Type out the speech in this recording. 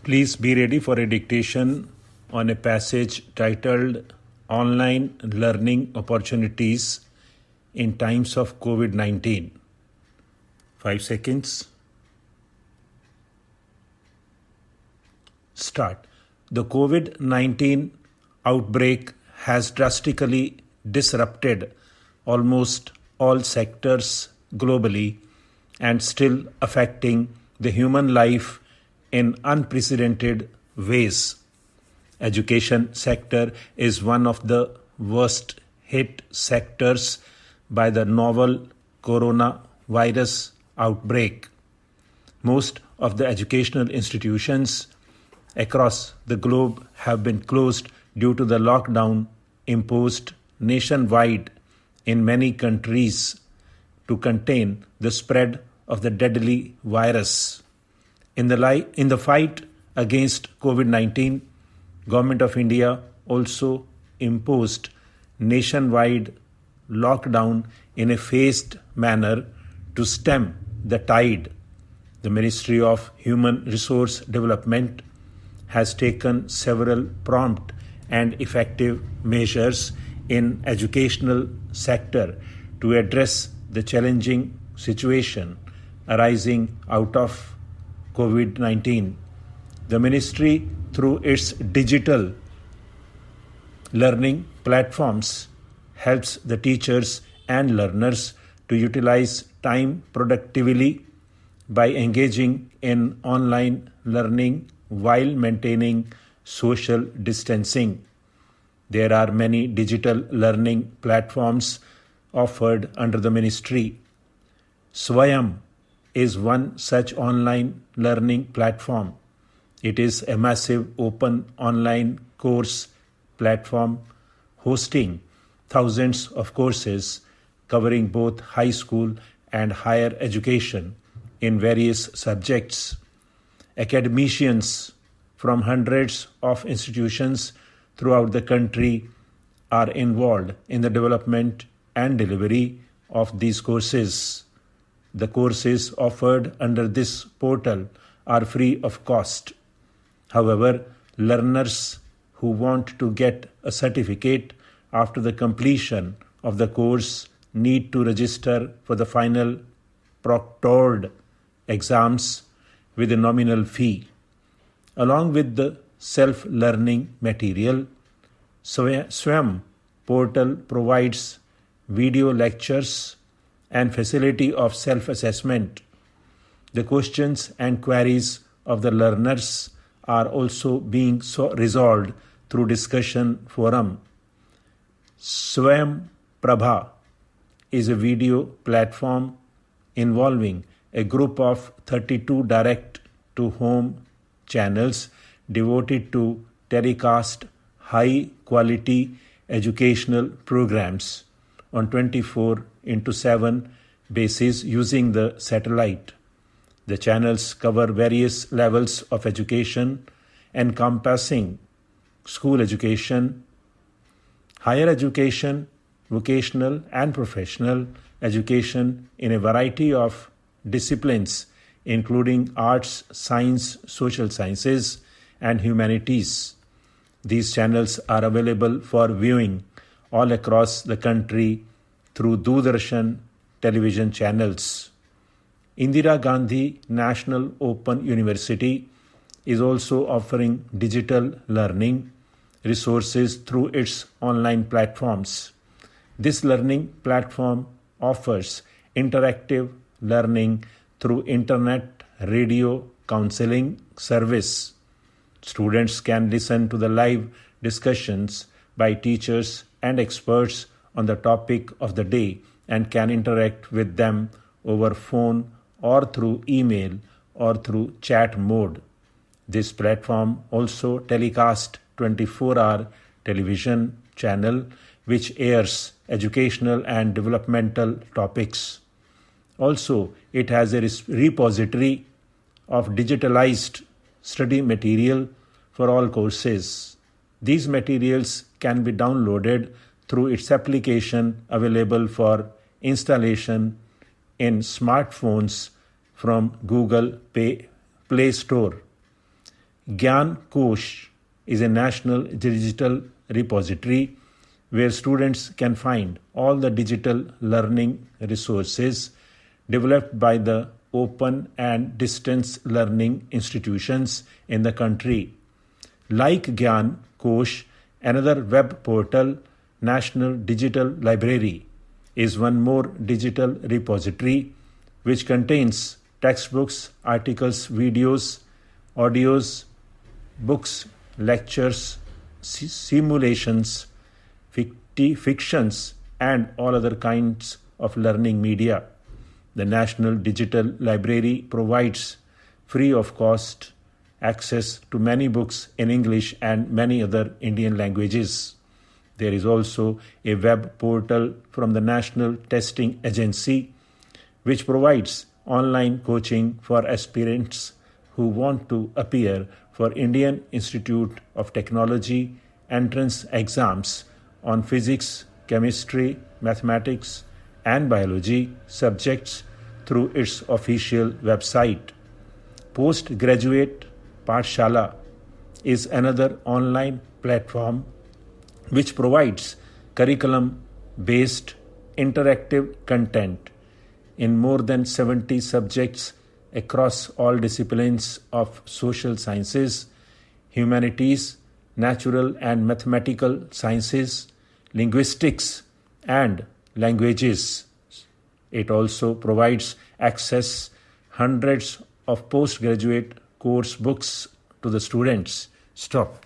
Please be ready for a dictation on a passage titled Online Learning Opportunities in Times of COVID-19. 5 seconds. Start. The COVID-19 outbreak has drastically disrupted almost all sectors globally and still affecting the human life in unprecedented ways. Education sector is one of the worst hit sectors by the novel coronavirus outbreak. Most of the educational institutions across the globe have been closed due to the lockdown imposed nationwide in many countries to contain the spread of the deadly virus. In the fight against COVID-19, Government of India also imposed nationwide lockdown in a phased manner to stem the tide. The Ministry of Human Resource Development has taken several prompt and effective measures in educational sector to address the challenging situation arising out of COVID-19. The ministry, through its digital learning platforms, helps the teachers and learners to utilize time productively by engaging in online learning while maintaining social distancing. There are many digital learning platforms offered under the ministry. Swayam is one such online learning platform. It is a massive open online course platform hosting thousands of courses covering both high school and higher education in various subjects. Academicians from hundreds of institutions throughout the country are involved in the development and delivery of these courses. The courses offered under this portal are free of cost. However, learners who want to get a certificate after the completion of the course need to register for the final proctored exams with a nominal fee. Along with the self-learning material, Swayam portal provides video lectures and facility of self-assessment. The questions and queries of the learners are also being resolved through discussion forum. Swayam Prabha is a video platform involving a group of 32 direct-to-home channels devoted to telecast high-quality educational programs on 24/7 basis using the satellite. The channels cover various levels of education encompassing school education, higher education, vocational and professional education in a variety of disciplines including arts, science, social sciences, and humanities. These channels are available for viewing all across the country through Doordarshan television channels. Indira Gandhi National Open University is also offering digital learning resources through its online platforms. This learning platform offers interactive learning through internet radio counseling service. Students can listen to the live discussions by teachers and experts on the topic of the day and can interact with them over phone or through email or through chat mode. This platform also telecasts 24-hour television channel which airs educational and developmental topics. Also, it has a repository of digitalized study material for all courses. These materials can be downloaded through its application available for installation in smartphones from Google Play Store. Gyan Kosh is a national digital repository where students can find all the digital learning resources developed by the open and distance learning institutions in the country. Like Gyan Kosh, another web portal, National Digital Library, is one more digital repository which contains textbooks, articles, videos, audios, books, lectures, simulations, fictions, and all other kinds of learning media. The National Digital Library provides free of cost access to many books in English and many other Indian languages. There is also a web portal from the National Testing Agency which provides online coaching for aspirants who want to appear for Indian Institute of Technology entrance exams on physics, chemistry, mathematics, and biology subjects through its official website. Postgraduate Pathshala is another online platform which provides curriculum-based interactive content in more than 70 subjects across all disciplines of social sciences, humanities, natural and mathematical sciences, linguistics, and languages. It also provides access hundreds of postgraduate course books to the students. Stop.